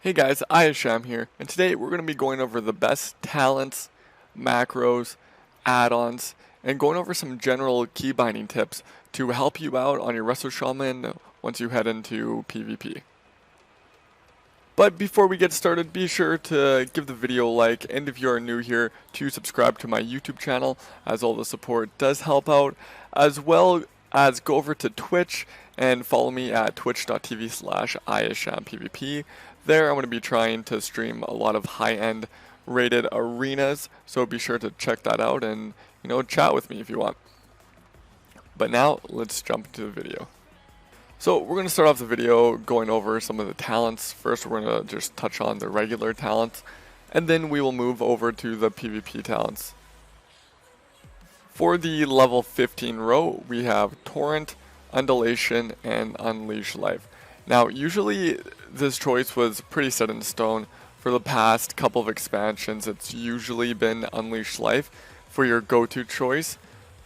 Hey guys, Iissham here, and today we're going to be going over the best talents, macros, add-ons, and going over some general key binding tips to help you out on your Resto Shaman once you head into PvP. But before we get started, be sure to give the video a like, and if you are new here, to subscribe to my YouTube channel, as all the support does help out, as well as go over to Twitch and follow me at twitch.tv/Iissham_PvP. There I'm going to be trying to stream a lot of high-end rated arenas, so be sure to check that out and, chat with me if you want. But now, let's jump into the video. So we're going to start off the video going over some of the talents. First we're going to just touch on the regular talents, and then we will move over to the PvP talents. For the level 15 row, we have Torrent, Undulation, and Unleash Life. Now usually this choice was pretty set in stone. For the past couple of expansions, it's usually been Unleash Life for your go-to choice.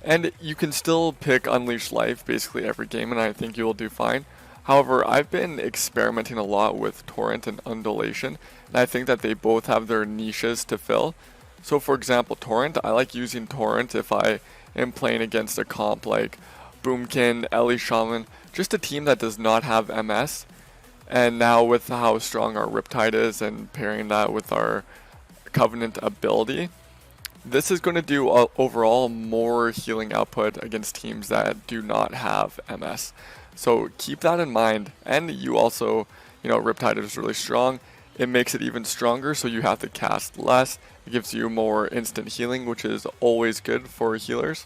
And you can still pick Unleash Life basically every game, and I think you'll do fine. However, I've been experimenting a lot with Torrent and Undulation, and I think that they both have their niches to fill. So for example, Torrent, I like using Torrent if I am playing against a comp like Boomkin, Iissham, just a team that does not have MS. And now with how strong our Riptide is and pairing that with our Covenant ability, this is going to do overall more healing output against teams that do not have MS. So keep that in mind. And you also, Riptide is really strong. It makes it even stronger, so you have to cast less. It gives you more instant healing, which is always good for healers.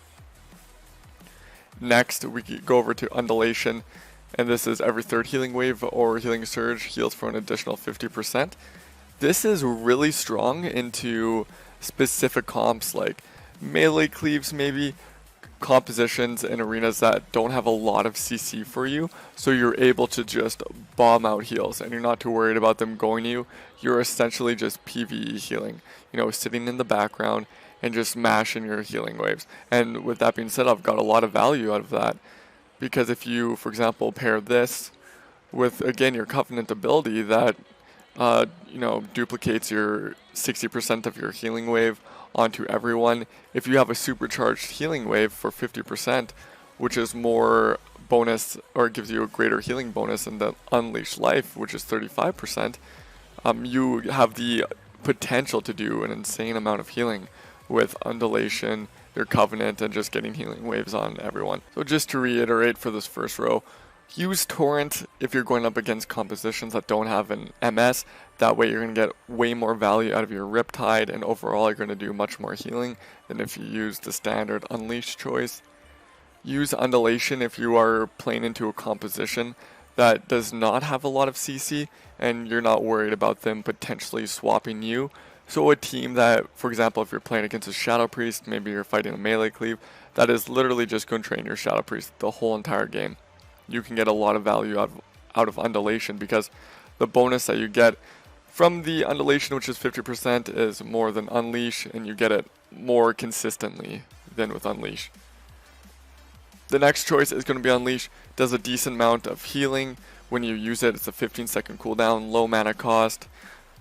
Next, we go over to Undulation. And this is every third healing wave or healing surge heals for an additional 50%. This is really strong into specific comps like melee cleaves, maybe compositions in arenas that don't have a lot of CC for you, so you're able to just bomb out heals and you're not too worried about them going to you. You're essentially just PvE healing, sitting in the background and just mashing your healing waves. And with that being said, I've got a lot of value out of that, because if you, for example, pair this with, again, your Covenant ability that duplicates your 60% of your healing wave onto everyone. If you have a supercharged healing wave for 50%, which is more bonus, or gives you a greater healing bonus than the Unleash Life, which is 35%, you have the potential to do an insane amount of healing with Undulation, your Covenant, and just getting healing waves on everyone. So just to reiterate for this first row, use Torrent if you're going up against compositions that don't have an MS. That way you're going to get way more value out of your Riptide, and overall you're going to do much more healing than if you use the standard Unleash choice. Use Undulation if you are playing into a composition that does not have a lot of CC and you're not worried about them potentially swapping you. So a team that, for example, if you're playing against a Shadow Priest, maybe you're fighting a melee cleave, that is literally just going to train your Shadow Priest the whole entire game. You can get a lot of value out of Undulation, because the bonus that you get from the Undulation, which is 50%, is more than Unleash, and you get it more consistently than with Unleash. The next choice is going to be Unleash. Does a decent amount of healing when you use it. It's a 15-second cooldown, low mana cost.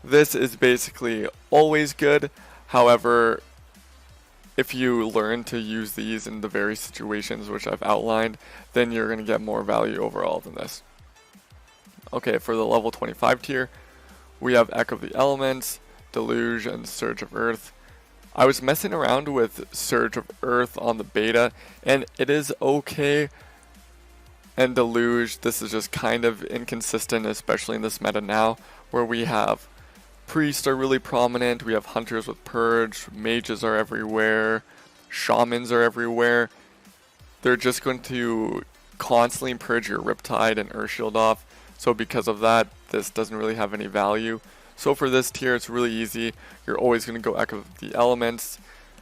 This is basically always good. However, if you learn to use these in the various situations which I've outlined, then you're going to get more value overall than this. Okay, for the level 25 tier, we have Echo of the Elements, Deluge, and Surge of Earth. I was messing around with Surge of Earth on the beta, and it is okay. And Deluge, this is just kind of inconsistent, especially in this meta now, where we have Priests are really prominent, we have Hunters with Purge, Mages are everywhere, Shamans are everywhere. They're just going to constantly purge your Riptide and Earthshield off, so because of that, this doesn't really have any value. So for this tier, it's really easy. You're always going to go Echo of the Elements,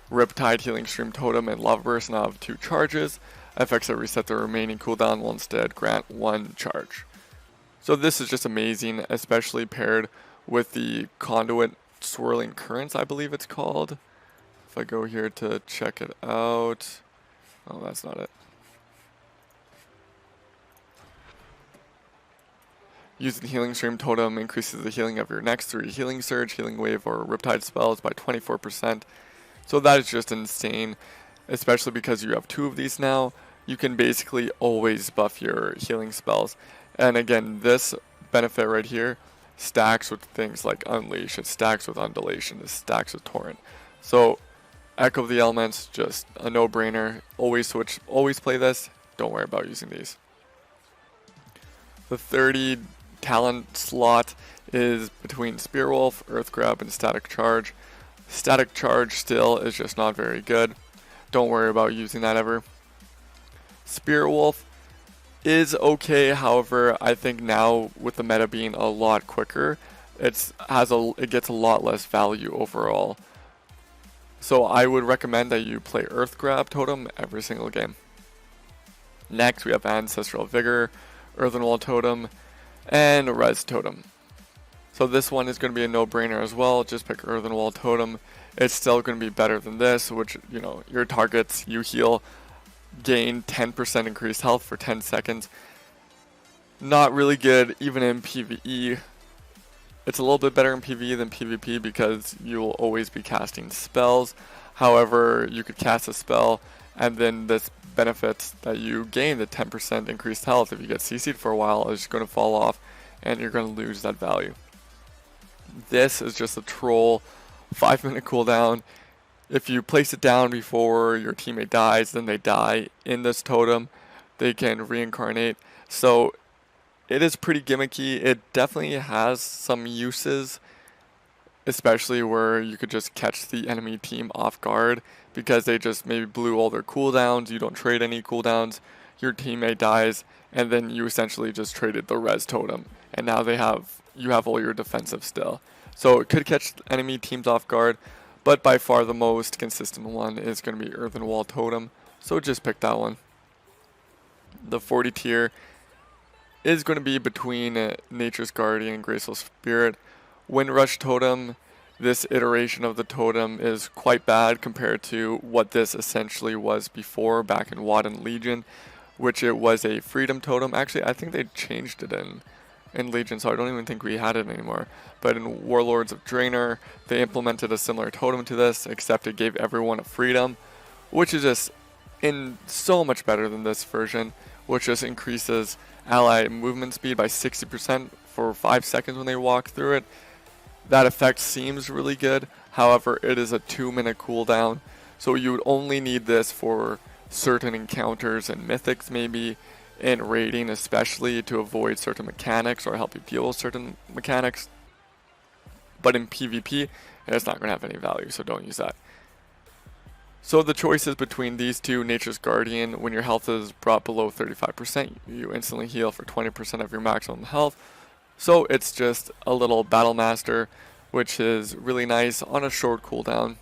Riptide, Healing Stream, Totem, and Lava Burst now have 2 charges. Effects that reset the remaining cooldown will instead grant 1 charge. So this is just amazing, especially paired with the Conduit Swirling Currents, I believe it's called. If I go here to check it out, oh, that's not it. Using Healing Stream Totem increases the healing of your next 3 Healing Surge, Healing Wave, or Riptide spells by 24%. So that is just insane, especially because you have 2 of these now. You can basically always buff your healing spells. And again, this benefit right here stacks with things like Unleash, it stacks with Undulation, it stacks with Torrent. So Echo of the Elements, just a no-brainer. Always switch, always play this. Don't worry about using these. The 30 talent slot is between Spear Wolf, Earth Grab, and Static Charge. Static Charge still is just not very good. Don't worry about using that ever. Spear Wolf is okay, however, I think now with the meta being a lot quicker, it gets a lot less value overall. So I would recommend that you play Earth Grab Totem every single game. Next we have Ancestral Vigor, Earthen Wall Totem, and Res Totem. So this one is going to be a no-brainer as well. Just pick Earthen Wall Totem. It's still going to be better than this, which, you know, your targets you heal gain 10% increased health for 10 seconds. Not really good even in PvE. It's a little bit better in PvE than PvP because you will always be casting spells. However, you could cast a spell and then this benefit that you gain, the 10% increased health if you get CC'd for a while, is going to fall off and you're going to lose that value. This is just a troll 5-minute cooldown. If you place it down before your teammate dies, then they die in this totem. They can reincarnate. So it is pretty gimmicky. It definitely has some uses, especially where you could just catch the enemy team off guard because they just maybe blew all their cooldowns. You don't trade any cooldowns. Your teammate dies, and then you essentially just traded the res totem, and now you have all your defensive still. So it could catch enemy teams off guard. But by far the most consistent one is going to be Earthen Wall Totem, so just pick that one. The 40 tier is going to be between Nature's Guardian and Graceful Spirit. Windrush Totem, this iteration of the totem is quite bad compared to what this essentially was before back in Wadden Legion, which it was a Freedom Totem. Actually, I think they changed it in Legion, so I don't even think we had it anymore. But in Warlords of Draenor, they implemented a similar totem to this, except it gave everyone a freedom, which is just so much better than this version, which just increases ally movement speed by 60% for 5 seconds when they walk through it. That effect seems really good, however, it is a 2-minute cooldown, so you would only need this for certain encounters and mythics maybe, in raiding especially, to avoid certain mechanics or help you deal with certain mechanics. But in PvP, it's not going to have any value, so don't use that. So the choice is between these two. Nature's Guardian, when your health is brought below 35%, you instantly heal for 20% of your maximum health. So it's just a little Battle Master, which is really nice on a short cooldown.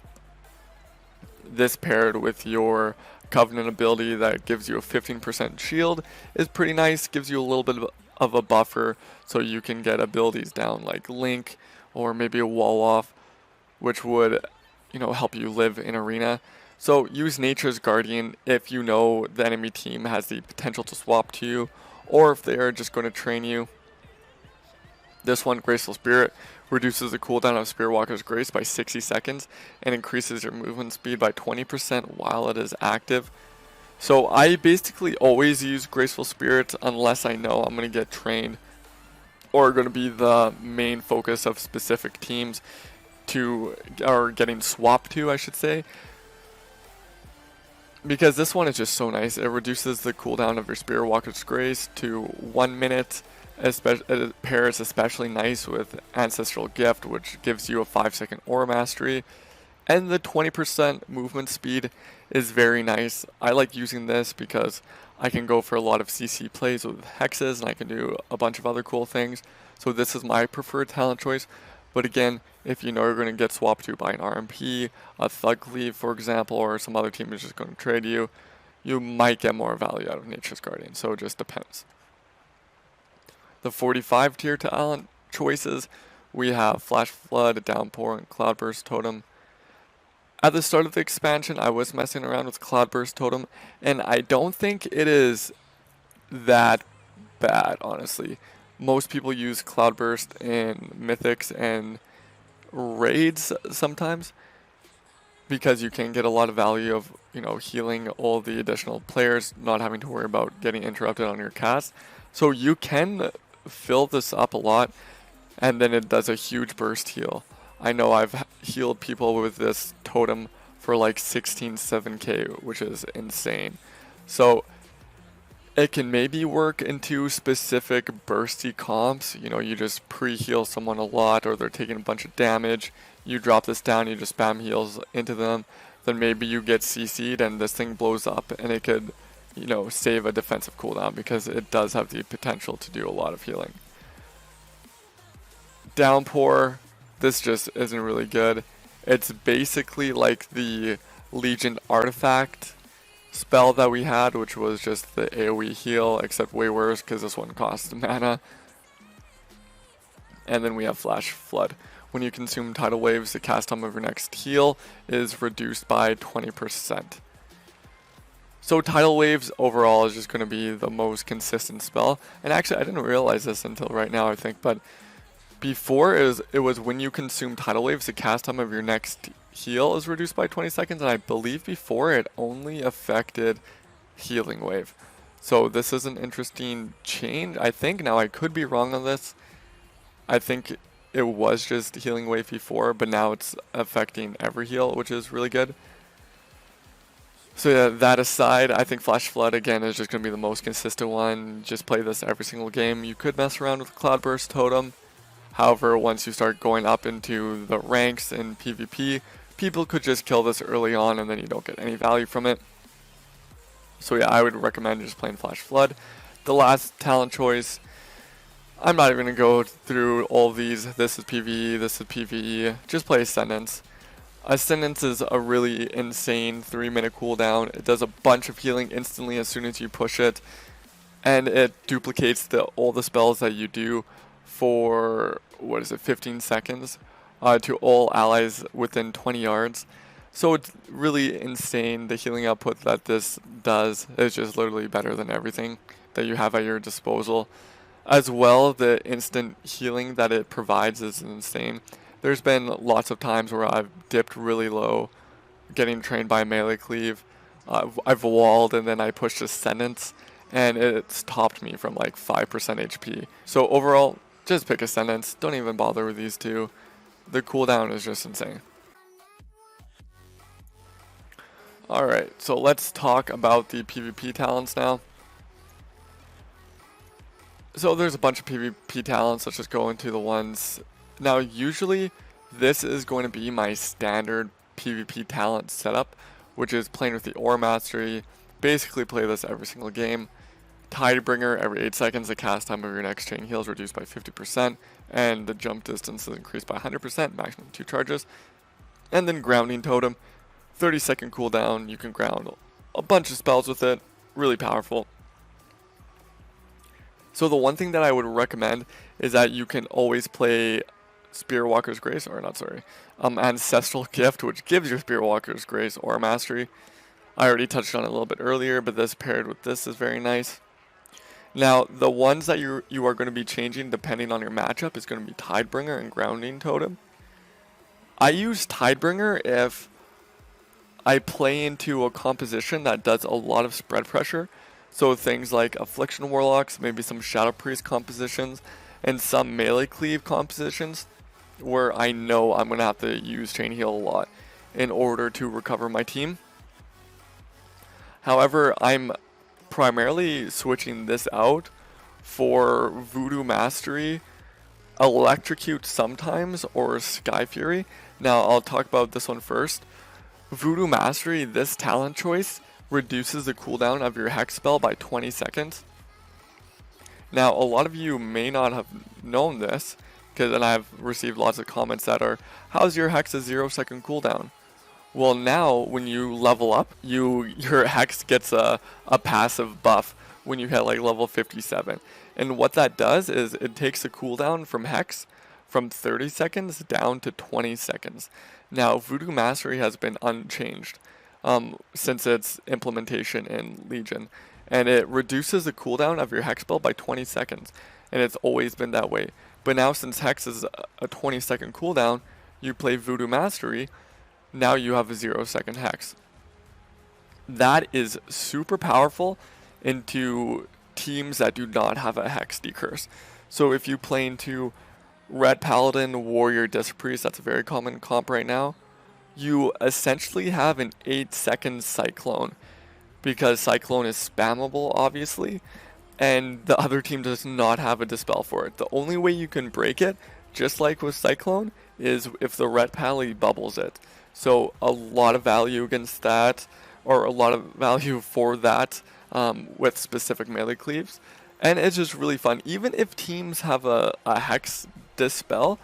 This paired with your Covenant ability that gives you a 15% shield is pretty nice, gives you a little bit of a buffer so you can get abilities down like Link or maybe a Wall Off, which would, you know, help you live in arena. So use Nature's Guardian if you know the enemy team has the potential to swap to you, or if they are just going to train you. This one, Graceful Spirit, reduces the cooldown of Spearwalker's Grace by 60 seconds and increases your movement speed by 20% while it is active. So I basically always use Graceful Spirit unless I know I'm going to get trained or going to be the main focus of specific teams or getting swapped to, I should say. Because this one is just so nice. It reduces the cooldown of your Spearwalker's Grace to 1 minute. It pairs especially nice with Ancestral Gift, which gives you a 5-second aura mastery, and the 20% movement speed is very nice. I like using this because I can go for a lot of CC plays with hexes, and I can do a bunch of other cool things. So this is my preferred talent choice. But again, if you know you're going to get swapped to by an RMP, a Thug Cleave, for example, or some other team is just going to trade you, you might get more value out of Nature's Guardian. So it just depends. The 45 tier talent choices, we have Flash Flood, Downpour, and Cloudburst Totem. At the start of the expansion, I was messing around with Cloudburst Totem, and I don't think it is that bad, honestly. Most people use Cloudburst in Mythics and Raids sometimes, because you can get a lot of value of, you know, healing all the additional players, not having to worry about getting interrupted on your cast. So you can fill this up a lot, and then it does a huge burst heal. I know I've healed people with this totem for like 16-7k, which is insane. So it can maybe work into specific bursty comps. You know, you just pre-heal someone a lot, or they're taking a bunch of damage. You drop this down, you just spam heals into them. Then maybe you get CC'd and this thing blows up, and it could, you know, save a defensive cooldown, because it does have the potential to do a lot of healing. Downpour, this just isn't really good. It's basically like the Legion artifact spell that we had, which was just the AoE heal, except way worse because this one costs mana. And then we have Flash Flood. When you consume tidal waves, the cast time of your next heal is reduced by 20%. So tidal waves overall is just going to be the most consistent spell. And actually, I didn't realize this until right now, I think, but before it was when you consume tidal waves, the cast time of your next heal is reduced by 20 seconds, and I believe before it only affected healing wave. So this is an interesting change, I think. Now, I could be wrong on this. I think it was just healing wave before, but now it's affecting every heal, which is really good. So yeah, that aside, I think Flash Flood again is just going to be the most consistent one. Just play this every single game. You could mess around with Cloudburst Totem. However, once you start going up into the ranks in PvP, people could just kill this early on and then you don't get any value from it. So yeah, I would recommend just playing Flash Flood. The last talent choice, I'm not even going to go through all of these. This is PvE, this is PvE. Just play Ascendance. Ascendance is a really insane 3-minute cooldown. It does a bunch of healing instantly as soon as you push it. And it duplicates all the spells that you do for, 15 seconds to all allies within 20 yards. So it's really insane. The healing output that this does is just literally better than everything that you have at your disposal. As well, the instant healing that it provides is insane. There's been lots of times where I've dipped really low, getting trained by melee cleave. I've walled and then I pushed Ascendance, and it's topped me from like 5% HP. So overall, just pick Ascendance. Don't even bother with these two. The cooldown is just insane. Alright, so let's talk about the PvP talents now. So there's a bunch of PvP talents. Let's just go into the ones. Now, usually this is going to be my standard PvP talent setup, which is playing with the Aura Mastery. Basically play this every single game. Tidebringer, every 8 seconds, the cast time of your next chain heal is reduced by 50%, and the jump distance is increased by 100%, maximum 2 charges. And then Grounding Totem, 30-second cooldown. You can ground a bunch of spells with it. Really powerful. So the one thing that I would recommend is that you can always play Spearwalker's Grace, or not, sorry, Ancestral Gift, which gives your Spearwalker's Grace Aura Mastery. I already touched on it a little bit earlier, but this paired with this is very nice. Now, the ones that you are going to be changing depending on your matchup is going to be Tidebringer and Grounding Totem. I use Tidebringer if I play into a composition that does a lot of spread pressure. So things like Affliction Warlocks, maybe some Shadow Priest compositions, and some melee cleave compositions where I know I'm going to have to use Chain Heal a lot in order to recover my team. However, I'm primarily switching this out for Voodoo Mastery, Electrocute sometimes, or Sky Fury. Now, I'll talk about this one first. Voodoo Mastery, this talent choice, reduces the cooldown of your Hex spell by 20 seconds. Now, a lot of you may not have known this, because I've received lots of comments that are, how's your Hex a 0-second cooldown? Well, now, when you level up, your Hex gets a passive buff when you hit like level 57. And what that does is it takes the cooldown from Hex from 30 seconds down to 20 seconds. Now, Voodoo Mastery has been unchanged since its implementation in Legion, and it reduces the cooldown of your Hex spell by 20 seconds. and it's always been that way. But now since Hex is a 20-second cooldown, you play Voodoo Mastery, now you have a 0-second Hex. That is super powerful into teams that do not have a Hex decurse. So if you play into Red Paladin, Warrior, Disc Priest, that's a very common comp right now, you essentially have an 8-second Cyclone, because Cyclone is spammable, obviously, and the other team does not have a Dispel for it. The only way you can break it, just like with Cyclone, is if the Red Pally bubbles it. So a lot of value against that, or a lot of value for that with specific melee cleaves. And it's just really fun. Even if teams have a Hex Dispel,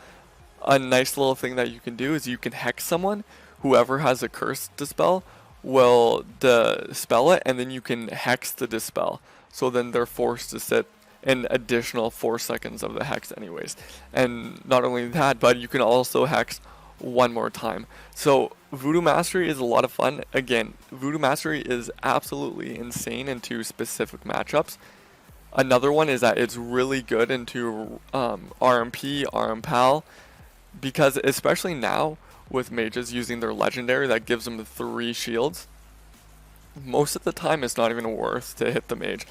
a nice little thing that you can do is you can Hex someone. Whoever has a Curse Dispel will dispel it, and then you can Hex the Dispel. So then they're forced to sit an additional 4 seconds of the Hex anyways. And not only that, but you can also Hex one more time. So Voodoo Mastery is a lot of fun. Again, Voodoo Mastery is absolutely insane into specific matchups. Another one is that it's really good into RMP, RMPAL, because especially now with mages using their legendary that gives them 3 shields, most of the time it's not even worth to hit the mage.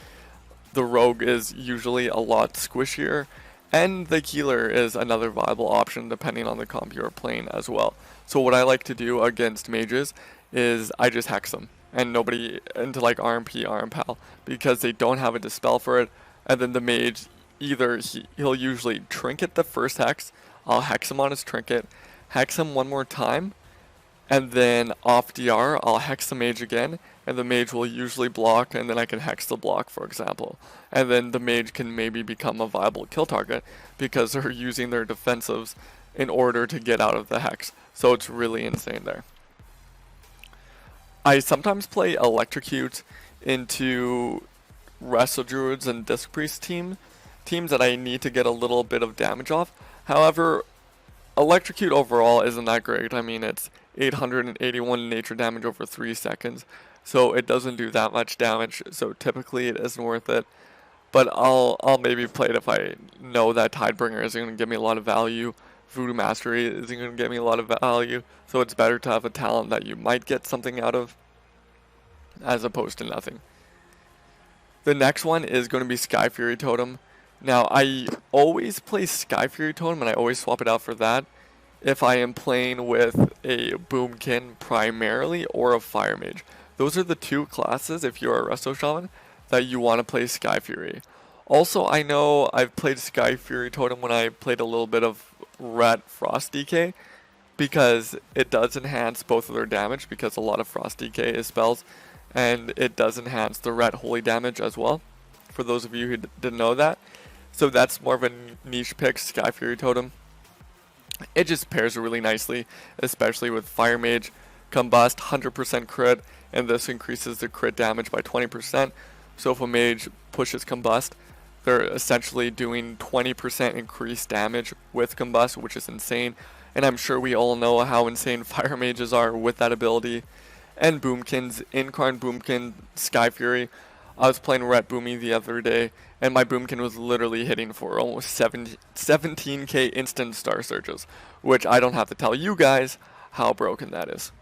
The rogue is usually a lot squishier, and the healer is another viable option depending on the comp you're playing as well. So what I like to do against mages is I just Hex them, and nobody into like RMP, RMPAL, because they don't have a Dispel for it, and then the mage, either he'll usually trinket the first Hex, I'll Hex him on his trinket, Hex him one more time, and then off DR, I'll Hex the mage again, and the mage will usually block, and then I can Hex the block, for example. And then the mage can maybe become a viable kill target, because they're using their defensives in order to get out of the Hex. So it's really insane there. I sometimes play Electrocute into Resto Druids and Disc Priest teams that I need to get a little bit of damage off. However, Electrocute overall isn't that great. I mean, it's 881 nature damage over 3 seconds, so it doesn't do that much damage, so typically it isn't worth it. But I'll maybe play it if I know that Tidebringer isn't going to give me a lot of value, Voodoo Mastery isn't going to give me a lot of value, so it's better to have a talent that you might get something out of, as opposed to nothing. The next one is going to be Sky Fury Totem. Now, I always play Sky Fury Totem, and I always swap it out for that if I am playing with a Boomkin primarily or a Fire Mage. Those are the 2 classes, if you're a Resto Shaman, that you want to play Sky Fury. Also, I know I've played Sky Fury Totem when I played a little bit of Ret Frost DK, because it does enhance both of their damage, because a lot of Frost DK is spells, and it does enhance the Ret Holy damage as well, for those of you who didn't know that. So that's more of a niche pick, Sky Fury Totem. It just pairs really nicely, especially with Fire Mage, Combust, 100% crit, and this increases the crit damage by 20%. So if a mage pushes Combust, they're essentially doing 20% increased damage with Combust, which is insane. And I'm sure we all know how insane Fire Mages are with that ability. And Boomkins, Incarn Boomkin, Sky Fury. I was playing Ret Boomy the other day, and my Boomkin was literally hitting for almost 17k instant star searches, which I don't have to tell you guys how broken that is.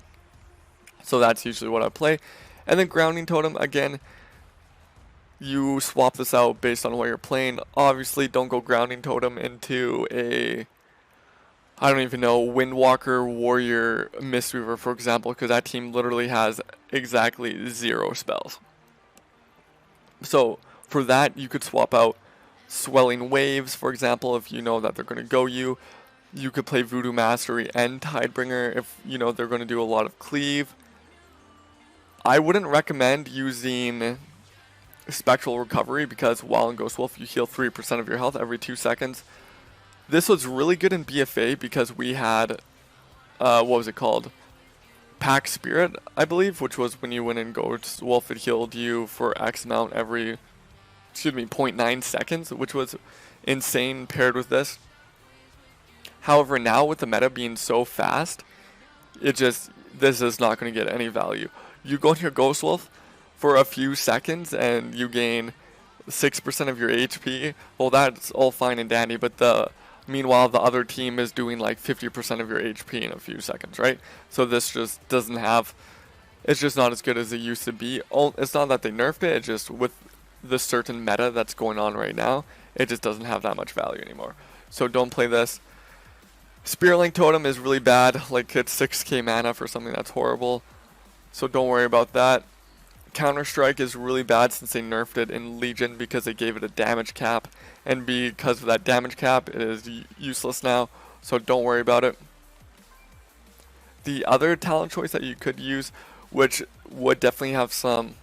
So that's usually what I play. And then Grounding Totem, again, you swap this out based on what you're playing. Obviously, don't go Grounding Totem into a, I don't even know, Windwalker, Warrior, Mistweaver, for example, because that team literally has exactly 0 spells. So for that, you could swap out Swelling Waves, for example, if you know that they're going to go you. You could play Voodoo Mastery and Tidebringer if you know they're going to do a lot of cleave. I wouldn't recommend using Spectral Recovery, because while in Ghost Wolf you heal 3% of your health every 2 seconds. This was really good in BFA because we had, what was it called? Pack Spirit, I believe, which was when you went in Ghost Wolf, it healed you for X amount every, 0.9 seconds, which was insane paired with this. However, now with the meta being so fast, this is not going to get any value. You go into your Ghost Wolf for a few seconds and you gain 6% of your HP, well, that's all fine and dandy, but meanwhile the other team is doing like 50% of your HP in a few seconds, right? So this just doesn't have, it's just not as good as it used to be. It's not that they nerfed it, it's just with the certain meta that's going on right now, it just doesn't have that much value anymore. So don't play this. Spearlink Totem is really bad, like it's 6k mana for something that's horrible, so don't worry about that. Counter-Strike is really bad since they nerfed it in Legion because they gave it a damage cap, and because of that damage cap it is useless now, so don't worry about it. The other talent choice that you could use, which would definitely have some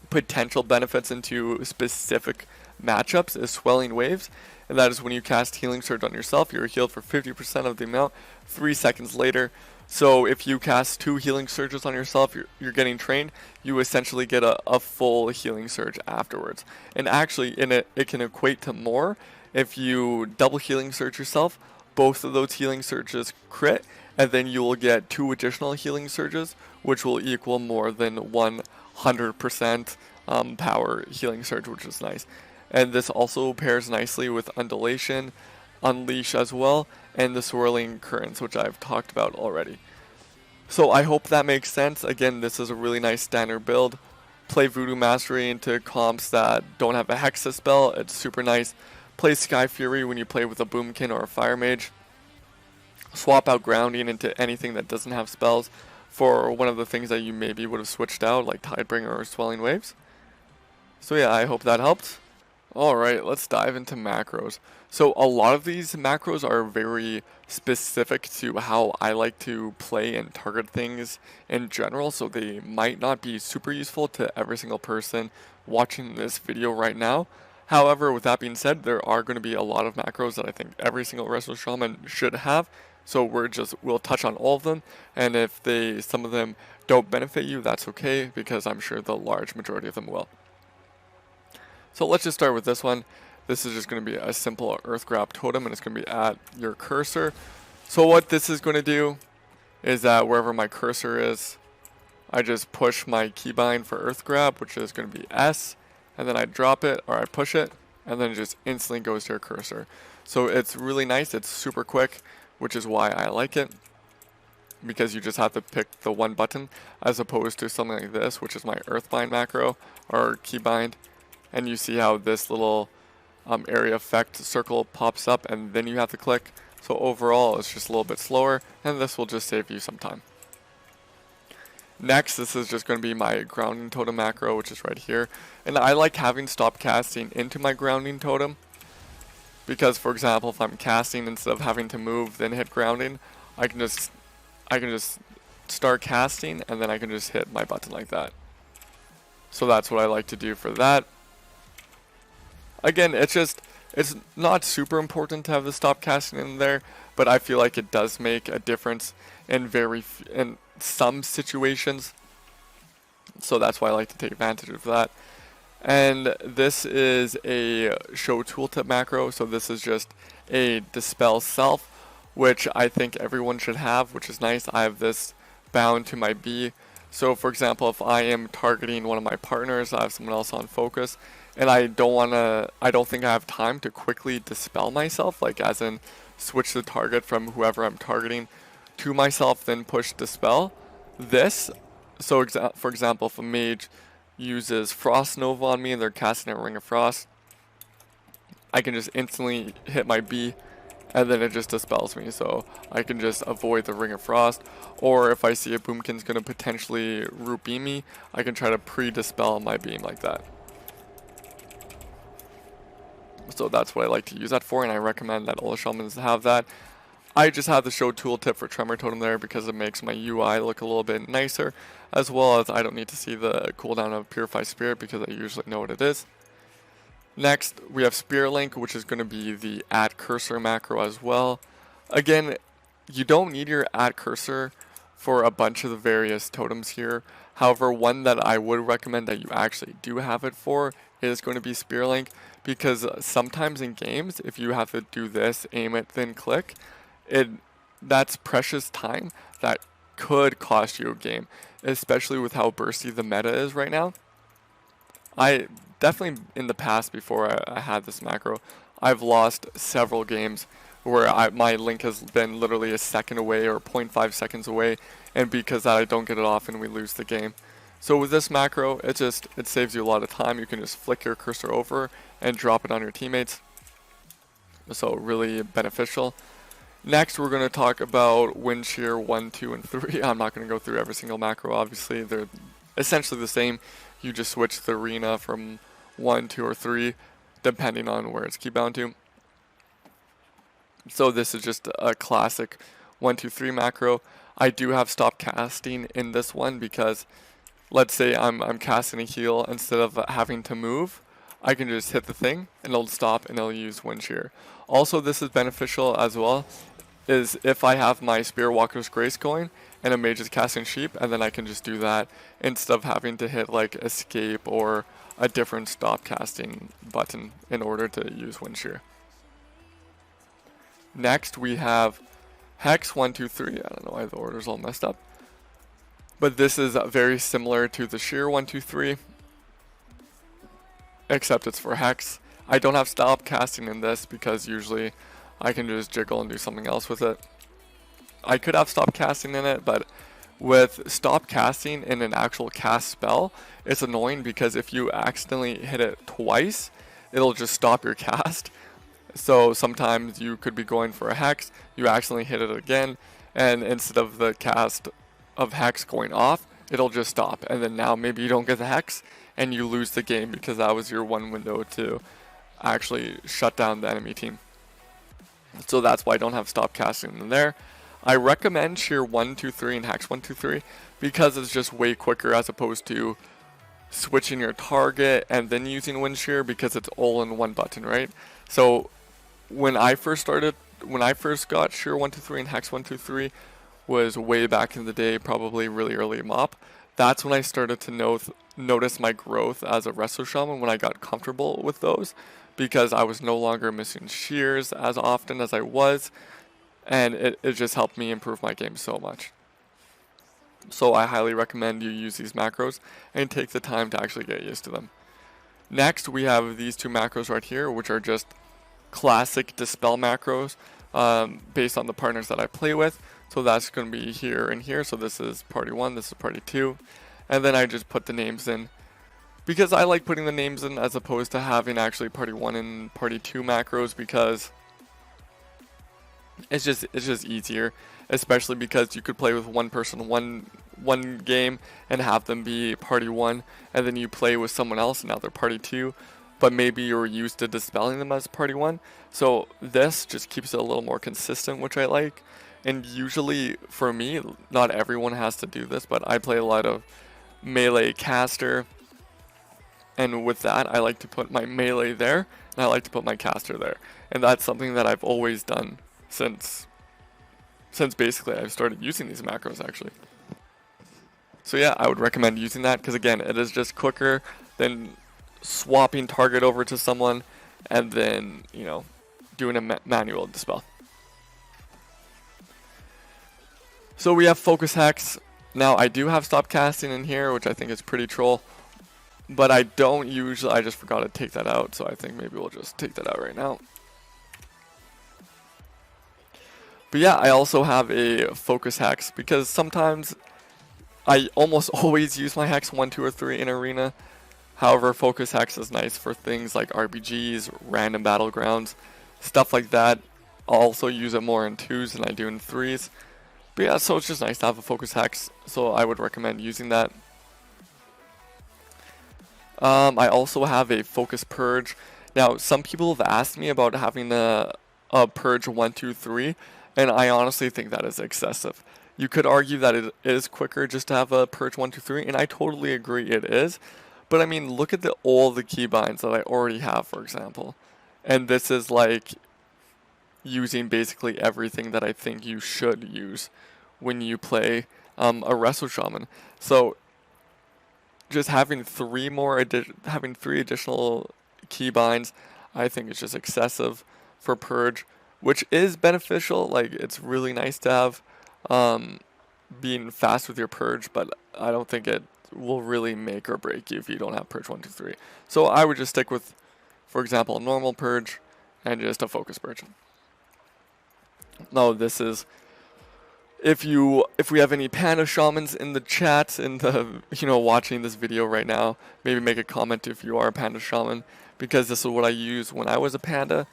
potential benefits into specific matchups, is Swelling Waves, and that is when you cast Healing Surge on yourself, you're healed for 50% of the amount 3 seconds later. So if you cast 2 Healing Surges on yourself, you're getting trained, you essentially get a full Healing Surge afterwards. And actually, it can equate to more if you double Healing Surge yourself, both of those Healing Surges crit, and then you will get 2 additional Healing Surges, which will equal more than 100% power Healing Surge, which is nice. And this also pairs nicely with Undulation, Unleash as well, and the Swirling Currents, which I've talked about already. So I hope that makes sense. Again, this is a really nice standard build. Play Voodoo Mastery into comps that don't have a Hexa spell, it's super nice. Play Sky Fury when you play with a Boomkin or a Fire Mage. Swap out Grounding into anything that doesn't have spells for one of the things that you maybe would have switched out, like Tidebringer or Swelling Waves. So yeah, I hope that helped. Alright, let's dive into macros. So a lot of these macros are very specific to how I like to play and target things in general, so they might not be super useful to every single person watching this video right now. However, with that being said, there are going to be a lot of macros that I think every single Resto Shaman should have, so we'll touch on all of them, and if some of them don't benefit you, that's okay, because I'm sure the large majority of them will. So let's just start with this one. This is just going to be a simple Earth Grab Totem, and it's going to be at your cursor. So what this is going to do is that wherever my cursor is, I just push my keybind for Earth Grab, which is going to be S, and then I drop it, or I push it, and then it just instantly goes to your cursor. So it's really nice, it's super quick, which is why I like it, because you just have to pick the one button, as opposed to something like this, which is my Earthbind macro, or keybind. And you see how this little area effect circle pops up and then you have to click. So overall it's just a little bit slower, and this will just save you some time. Next, this is just going to be my Grounding Totem macro, which is right here. And I like having stop casting into my Grounding Totem, because for example, if I'm casting instead of having to move then hit grounding, I can just start casting and then I can just hit my button like that. So that's what I like to do for that. Again, it's not super important to have the stop casting in there, but I feel like it does make a difference in some situations. So that's why I like to take advantage of that. And this is a Show Tooltip macro, so this is just a Dispel Self, which I think everyone should have, which is nice. I have this bound to my B. So for example, if I am targeting one of my partners, I have someone else on focus, and I don't think I have time to quickly dispel myself, like as in switch the target from whoever I'm targeting to myself, then push dispel. So for example, if a mage uses Frost Nova on me and they're casting a Ring of Frost, I can just instantly hit my B, and then it just dispels me, so I can just avoid the Ring of Frost. Or if I see a Boomkin's going to potentially root beam me, I can try to pre-dispel my beam like that. So that's what I like to use that for, and I recommend that all the Shamans have that. I just have the Show Tooltip for Tremor Totem there because it makes my UI look a little bit nicer, as well as I don't need to see the cooldown of Purify Spirit because I usually know what it is. Next, we have Spearlink, which is going to be the Add Cursor macro as well. Again, you don't need your Add Cursor for a bunch of the various totems here. However, one that I would recommend that you actually do have it for is going to be Spearlink, because sometimes in games, if you have to do this, aim it, then click, that's precious time that could cost you a game, especially with how bursty the meta is right now. I definitely in the past before I had this macro, I've lost several games where my link has been literally a second away or 0.5 seconds away, and because that I don't get it off and we lose the game. So with this macro, it saves you a lot of time. You can just flick your cursor over and drop it on your teammates. So really beneficial. Next, we're going to talk about wind shear 1, 2, and 3. I'm not going to go through every single macro, obviously. They're essentially the same. You just switch the arena from 1, 2, or 3, depending on where it's keybound to. So this is just a classic 1, 2, 3 macro. I do have stop casting in this one because let's say I'm casting a heal, instead of having to move, I can just hit the thing and it'll stop and it'll use wind shear. Also, this is beneficial as well, is if I have my Spear Walker's Grace going and a mage is casting sheep, and then I can just do that instead of having to hit like escape or a different stop casting button in order to use wind shear. Next we have Hex 1, 2, 3. I don't know why the order's all messed up. But this is very similar to the Shear 1, 2, 3, except it's for Hex. I don't have stop casting in this because usually I can just jiggle and do something else with it. I could have stop casting in it, but with stop casting in an actual cast spell, it's annoying because if you accidentally hit it twice, it'll just stop your cast. So sometimes you could be going for a Hex, you accidentally hit it again, and instead of the cast of Hex going off, it'll just stop, and then now maybe you don't get the Hex and you lose the game because that was your one window to actually shut down the enemy team. So that's why I don't have stop casting in there. I recommend Shear 1, 2, 3 and Hex 1, 2, 3 because it's just way quicker as opposed to switching your target and then using wind shear, because it's all in one button, right? So when I first got Shear 1, 2, 3 and Hex 1, 2, 3 was way back in the day, probably really early MOP. That's when I started to notice my growth as a Resto Shaman, when I got comfortable with those, because I was no longer missing shears as often as I was, and it just helped me improve my game so much. So I highly recommend you use these macros and take the time to actually get used to them. Next, we have these two macros right here, which are just classic dispel macros based on the partners that I play with. So that's going to be here and here. So this is party 1, this is party 2. And then I just put the names in, because I like putting the names in as opposed to having actually party 1 and party 2 macros, because it's just easier, especially because you could play with one person one game and have them be party 1, and then you play with someone else and now they're party 2, but maybe you're used to dispelling them as party 1. So this just keeps it a little more consistent, which I like. And usually for me, not everyone has to do this, but I play a lot of melee caster, and with that I like to put my melee there and I like to put my caster there, and that's something that I've always done since basically I've started using these macros actually. So yeah, I would recommend using that, because again, it is just quicker than swapping target over to someone and then, you know, doing a manual dispel. So we have Focus Hex. Now I do have stop casting in here, which I think is pretty troll, but I don't usually, I just forgot to take that out, so I think maybe we'll just take that out right now. But yeah, I also have a Focus Hex because sometimes I almost always use my Hex 1, 2, or 3 in arena. However, Focus Hex is nice for things like RBGs, random battlegrounds, stuff like that. I'll also use it more in 2s than I do in 3s. But yeah, so it's just nice to have a Focus Hex, so I would recommend using that. I also have a Focus Purge. Now, some people have asked me about having a Purge 1, 2, 3, and I honestly think that is excessive. You could argue that it is quicker just to have a Purge 1, 2, 3, and I totally agree it is. But I mean, look at all the keybinds that I already have, for example. And this is like using basically everything that I think you should use when you play a Resto Shaman. So just having three additional keybinds, I think it's just excessive for Purge, which is beneficial. Like, it's really nice to have being fast with your Purge, but I don't think it's will really make or break you if you don't have purge 1, 2, 3. So I would just stick with, for example, a normal purge and just a focus purge. Now this is, if we have any panda shamans in the chat, in the watching this video right now, maybe make a comment if you are a panda shaman, because this is what I used when I was a panda.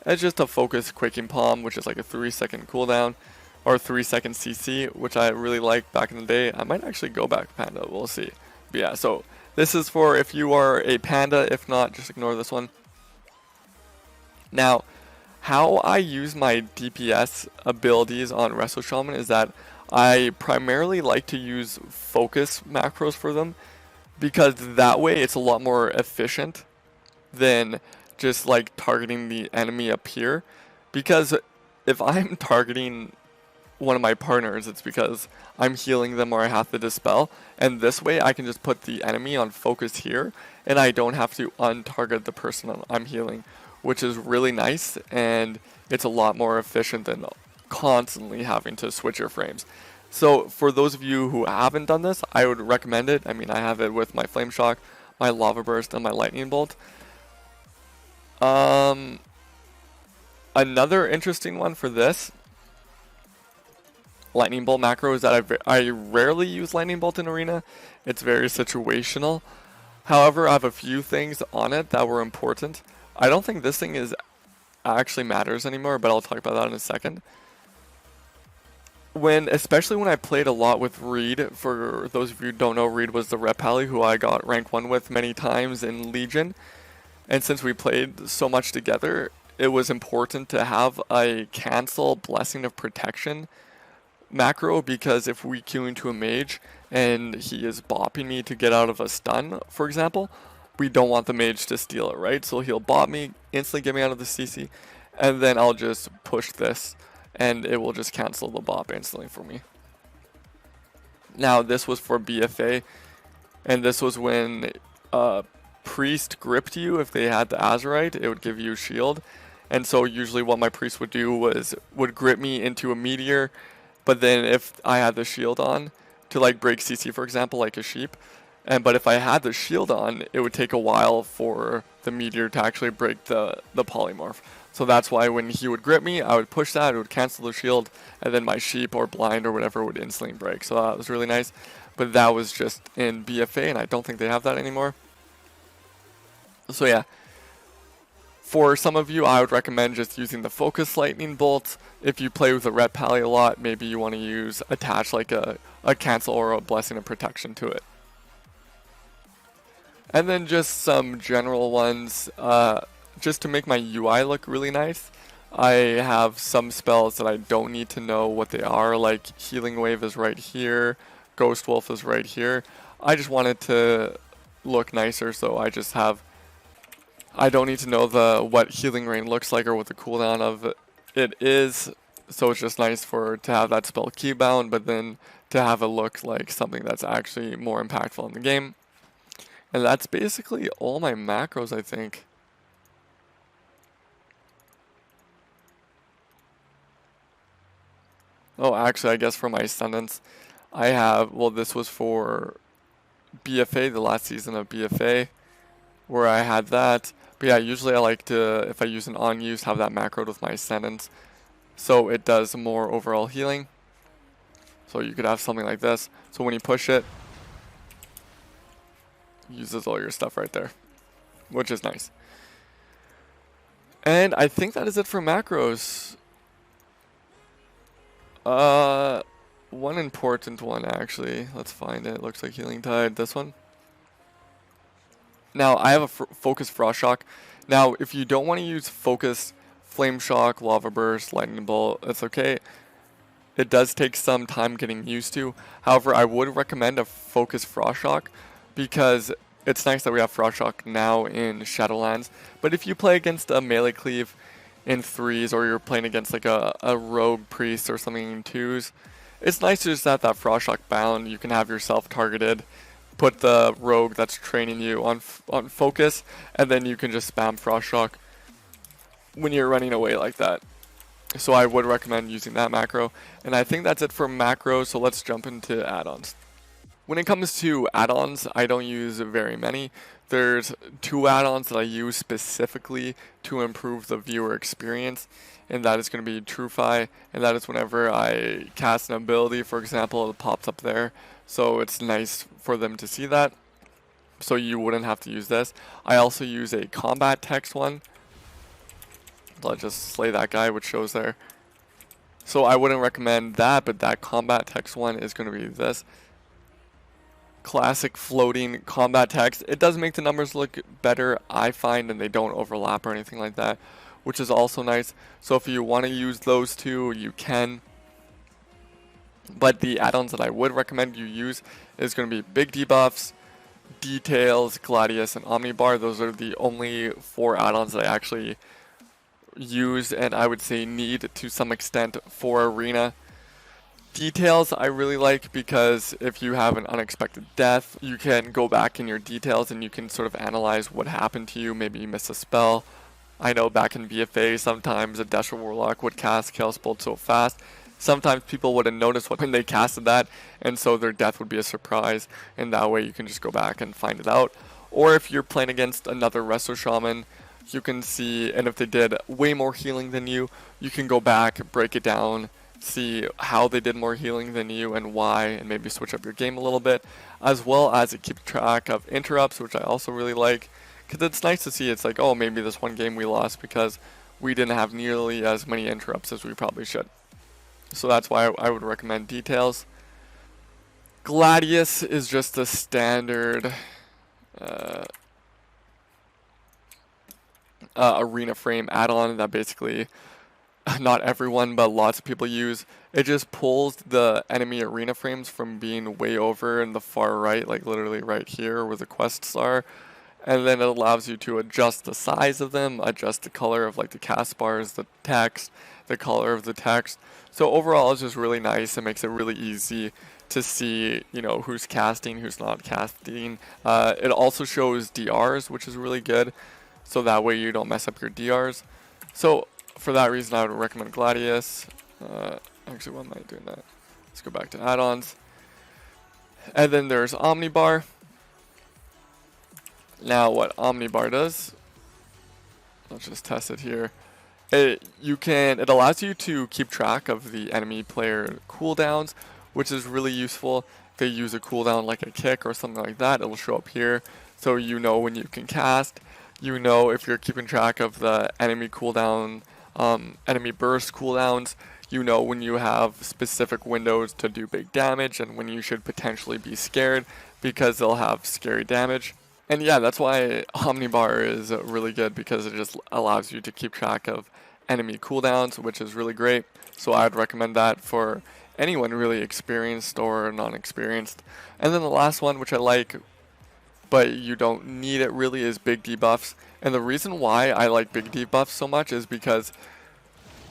It's just a focus quaking palm, which is like a 3-second cooldown, or 3-second CC, which I really liked back in the day. I might actually go back panda, we'll see. But yeah, so this is for if you are a panda. If not, just ignore this one. Now, how I use my DPS abilities on Resto Shaman is that I primarily like to use focus macros for them, because that way it's a lot more efficient than just like targeting the enemy up here. Because if I'm targeting one of my partners, it's because I'm healing them or I have to dispel, and this way I can just put the enemy on focus here and I don't have to untarget the person I'm healing, which is really nice, and it's a lot more efficient than constantly having to switch your frames. So for those of you who haven't done this, I would recommend it. I mean, I have it with my Flame Shock, my Lava Burst, and my Lightning Bolt. Another interesting one for this Lightning Bolt macro is that I rarely use Lightning Bolt in Arena. It's very situational. However, I have a few things on it that were important. I don't think this thing actually matters anymore, but I'll talk about that in a second. Especially when I played a lot with Reed, for those of you who don't know, Reed was the rep pally who I got rank 1 with many times in Legion. And since we played so much together, it was important to have a cancel Blessing of Protection macro, because if we queue into a mage and he is bopping me to get out of a stun, for example, we don't want the mage to steal it, right? So he'll bop me, instantly get me out of the CC, and then I'll just push this, and it will just cancel the bop instantly for me. Now, this was for BFA, and this was when priest gripped you. If they had the Azurite, it would give you a shield. And so usually what my priest would do would grip me into a meteor, but then if I had the shield on to like break CC, for example, like a sheep, but if I had the shield on, it would take a while for the meteor to actually break the polymorph. So that's why when he would grip me, I would push that, it would cancel the shield, and then my sheep or blind or whatever would instantly break. So that was really nice. But that was just in BFA, and I don't think they have that anymore. So yeah, for some of you, I would recommend just using the Focus Lightning Bolt. If you play with a Ret Pally a lot, maybe you want to attach like a cancel or a Blessing of Protection to it. And then just some general ones, just to make my UI look really nice. I have some spells that I don't need to know what they are, like Healing Wave is right here, Ghost Wolf is right here. I just want it to look nicer, so I don't need to know what Healing Rain looks like or what the cooldown of it is. So it's just nice to have that spell keybound, but then to have it look like something that's actually more impactful in the game. And that's basically all my macros, I think. Oh, actually, I guess for my Ascendants, I have, well, this was for BFA, the last season of BFA, where I had that. But yeah, usually I like to, if I use an on-use, have that macroed with my Ascendants, so it does more overall healing. So you could have something like this. So when you push it, uses all your stuff right there, which is nice. And I think that is it for macros. One important one, actually. Let's find it. Looks like Healing Tide. This one. Now, I have a Focus Frost Shock. Now, if you don't want to use Focus Flame Shock, Lava Burst, Lightning Bolt, it's okay. It does take some time getting used to. However, I would recommend a Focus Frost Shock, because it's nice that we have Frost Shock now in Shadowlands. But if you play against a melee cleave in 3s, or you're playing against like a rogue priest or something in 2s, it's nice to just have that Frost Shock bound. You can have yourself targeted, put the rogue that's training you on focus, and then you can just spam Frost Shock when you're running away like that. So I would recommend using that macro. And I think that's it for macros, so let's jump into add-ons. When it comes to add-ons, I don't use very many. There's 2 add-ons that I use specifically to improve the viewer experience, and that is going to be TrueFi, and that is whenever I cast an ability, for example, it pops up there. So it's nice for them to see that, so you wouldn't have to use this. I also use a combat text one. I'll just slay that guy, which shows there. So I wouldn't recommend that, but that combat text one is going to be this. Classic floating combat text. It does make the numbers look better, I find, and they don't overlap or anything like that, which is also nice. So if you want to use those two, you can. But the add-ons that I would recommend you use is going to be big debuffs, details, Gladius, and Omnibar. Those are the only 4 add-ons that I actually use and I would say need to some extent for Arena. Details I really like because if you have an unexpected death, you can go back in your details and you can sort of analyze what happened to you. Maybe you missed a spell. I know back in VFA sometimes a Desert Warlock would cast Chaos Bolt so fast. Sometimes people wouldn't notice when they casted that, and so their death would be a surprise, and that way you can just go back and find it out. Or if you're playing against another Resto Shaman, you can see, and if they did way more healing than you, you can go back, break it down, see how they did more healing than you and why, and maybe switch up your game a little bit, as well as it keeps track of interrupts, which I also really like, because it's nice to see. It's like, oh, maybe this one game we lost because we didn't have nearly as many interrupts as we probably should. So that's why I would recommend details. Gladius is just a standard arena frame add-on that basically not everyone but lots of people use. It just pulls the enemy arena frames from being way over in the far right, like literally right here where the quests are, and then it allows you to adjust the size of them, adjust the color of like the cast bars, the text, the color of the text. So overall it's just really nice. It makes it really easy to see, you know, who's casting, who's not casting. It also shows DRs, which is really good, so that way you don't mess up your DRs. So for that reason I would recommend Gladius. Actually, why am I doing that? Let's go back to add-ons. And then there's Omnibar. Now what Omnibar does, let's just test it here. It allows you to keep track of the enemy player cooldowns, which is really useful. If they use a cooldown like a kick or something like that, it'll show up here, so you know when you can cast. You know if you're keeping track of the enemy cooldown, enemy burst cooldowns. You know when you have specific windows to do big damage and when you should potentially be scared because they'll have scary damage. And yeah, that's why Omnibar is really good, because it just allows you to keep track of enemy cooldowns, which is really great. So I'd recommend that for anyone really experienced or non-experienced. And then the last one, which I like, but you don't need it really, is big debuffs. And the reason why I like big debuffs so much is because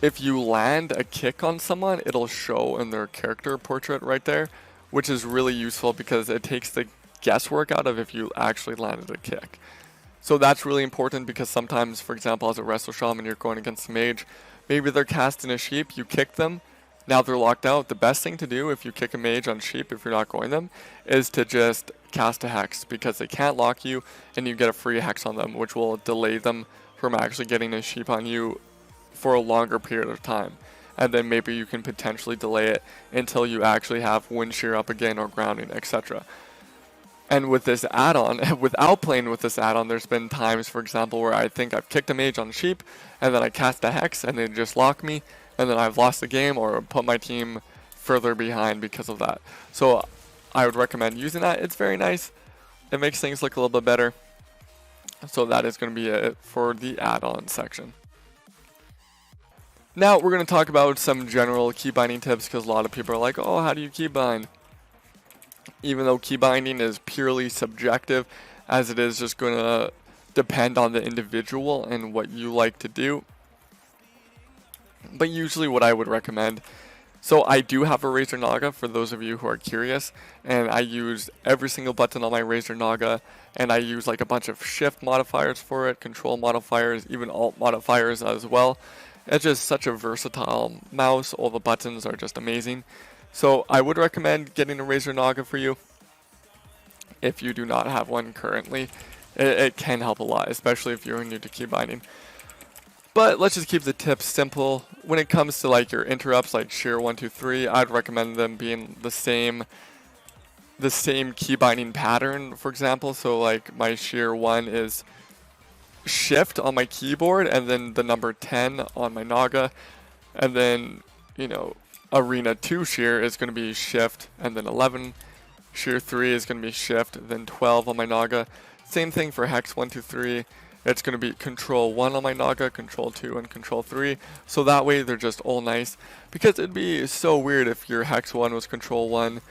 if you land a kick on someone, it'll show in their character portrait right there, which is really useful because it takes the guesswork out of if you actually landed a kick. So that's really important, because sometimes, for example, as a Resto Shaman, you're going against a mage, maybe they're casting a sheep, you kick them, now they're locked out. The best thing to do if you kick a mage on sheep, if you're not going them, is to just cast a hex, because they can't lock you and you get a free hex on them, which will delay them from actually getting a sheep on you for a longer period of time. And then maybe you can potentially delay it until you actually have wind shear up again or grounding, etc. And with this add-on, without playing with this add-on, there's been times, for example, where I think I've kicked a mage on sheep, and then I cast a hex, and they just lock me, and then I've lost the game or put my team further behind because of that. So I would recommend using that. It's very nice. It makes things look a little bit better. So that is going to be it for the add-on section. Now we're going to talk about some general keybinding tips, because a lot of people are like, oh, how do you keybind? Even though keybinding is purely subjective, as it is just going to depend on the individual and what you like to do. But usually what I would recommend, so I do have a Razor Naga for those of you who are curious, and I use every single button on my Razor Naga, and I use like a bunch of shift modifiers for it, control modifiers, even alt modifiers as well. It's just such a versatile mouse. All the buttons are just amazing. So I would recommend getting a Razor Naga for you. if you do not have one currently. It can help a lot, especially if you're new to keybinding. But let's just keep the tips simple. When it comes to like your interrupts, like shear 1, 2, 3, I'd recommend them being the same keybinding pattern, for example. So like my shear 1 is shift on my keyboard, and then the number 10 on my Naga, and then, you know, arena 2 shear is going to be shift and then 11. Shear 3 is going to be shift, then 12 on my Naga. Same thing for hex 1, 2, 3. It's going to be control 1 on my Naga, control 2, and control 3. So that way they're just all nice. Because it'd be so weird if your hex 1 was control 1,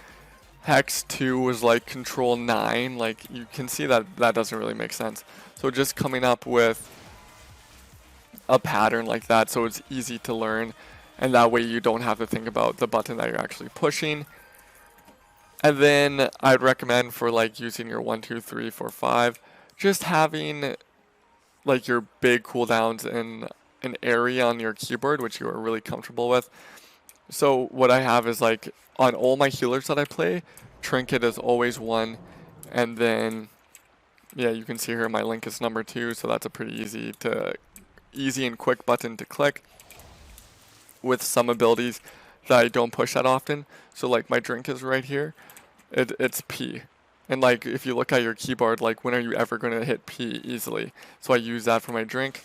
hex 2 was like control 9. Like, you can see that that doesn't really make sense. So just coming up with a pattern like that so it's easy to learn. And that way you don't have to think about the button that you're actually pushing. And then I'd recommend for like using your 1, 2, 3, 4, 5, just having like your big cooldowns in an area on your keyboard which you are really comfortable with. So what I have is like on all my healers that I play, trinket is always 1, and then yeah, you can see here my link is number 2, so that's a pretty easy and quick button to click with some abilities that I don't push that often. So like my drink is right here, it's P. And like, if you look at your keyboard, like, when are you ever going to hit P easily? So I use that for my drink.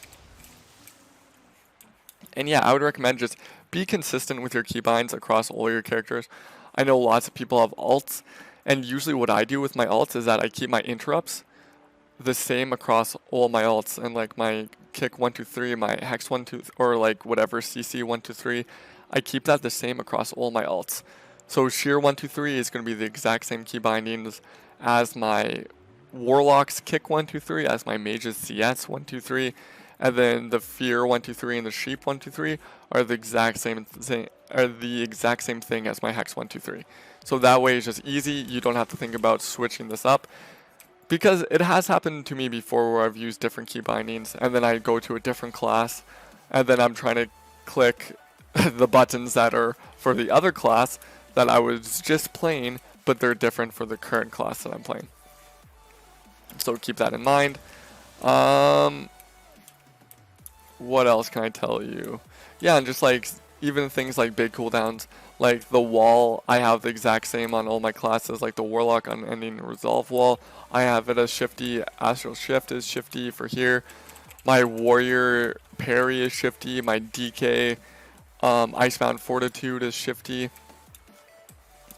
And yeah, I would recommend just be consistent with your keybinds across all your characters. I know lots of people have alts, and usually what I do with my alts is that I keep my interrupts the same across all my alts. And like my kick 1, 2, 3, my hex 1, 2, or like whatever CC 1, 2, 3, I keep that the same across all my alts. So shear 1, 2, 3 is going to be the exact same key bindings as my warlock's kick 1, 2, 3, as my mage's CS 1, 2, 3, and then the fear 1, 2, 3 and the sheep 1, 2, 3 are the exact same thing as my hex 1, 2, 3. So that way it's just easy. You don't have to think about switching this up, because it has happened to me before where I've used different key bindings and then I go to a different class and then I'm trying to click the buttons that are for the other class that I was just playing, but they're different for the current class that I'm playing. So keep that in mind. What else can I tell you? Yeah, and just like even things like big cooldowns, like the wall, I have the exact same on all my classes. Like the warlock unending resolve wall, I have it as shifty. Astral shift is shifty for here. My warrior parry is shifty. My DK Icebound fortitude is shifty.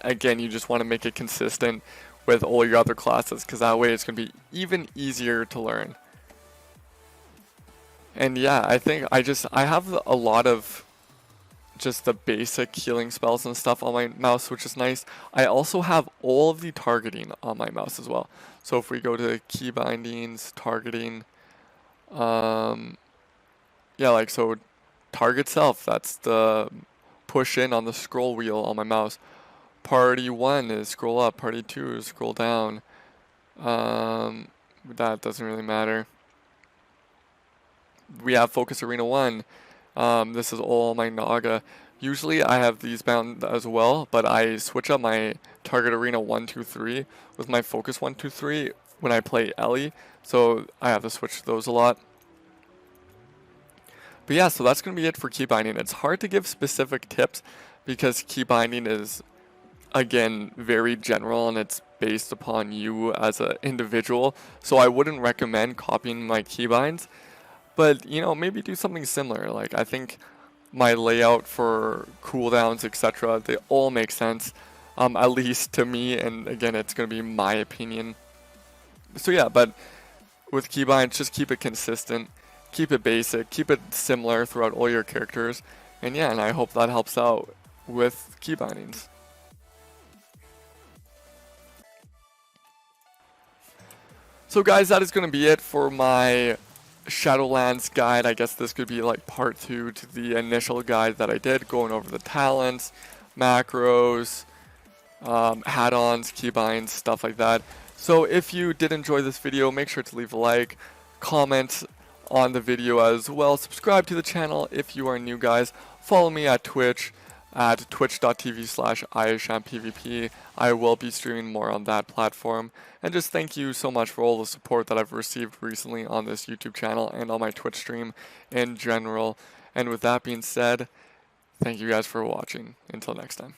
Again, you just want to make it consistent with all your other classes, because that way it's going to be even easier to learn. And yeah, I think I have a lot of just the basic healing spells and stuff on my mouse, which is nice. I also have all of the targeting on my mouse as well. So if we go to key bindings, targeting, yeah, like so target self, that's the push in on the scroll wheel on my mouse. Party 1 is scroll up, party 2 is scroll down. That doesn't really matter. We have focus arena 1. This is all my Naga. Usually I have these bound as well, but I switch up my target arena 1, 2, 3 with my focus 1, 2, 3 when I play Ellie. So I have to switch those a lot. But yeah, so that's going to be it for keybinding. It's hard to give specific tips because keybinding is, again, very general and it's based upon you as an individual. So I wouldn't recommend copying my keybinds, but you know, maybe do something similar. Like I think my layout for cooldowns, etc., they all make sense, at least to me, and again, it's going to be my opinion. So yeah, but with keybinds, just keep it consistent, keep it basic, keep it similar throughout all your characters, and yeah, and I hope that helps out with keybindings. So guys, that is going to be it for my Shadowlands guide. I guess this could be like part 2 to the initial guide that I did, going over the talents, macros, add-ons, keybinds, stuff like that. So if you did enjoy this video, make sure to leave a like, comment on the video as well, subscribe to the channel if you are new, guys, follow me at Twitch, at twitch.tv/Iissham PvP. I will be streaming more on that platform. And just thank you so much for all the support that I've received recently on this YouTube channel and on my Twitch stream in general. And with that being said, thank you guys for watching. Until next time.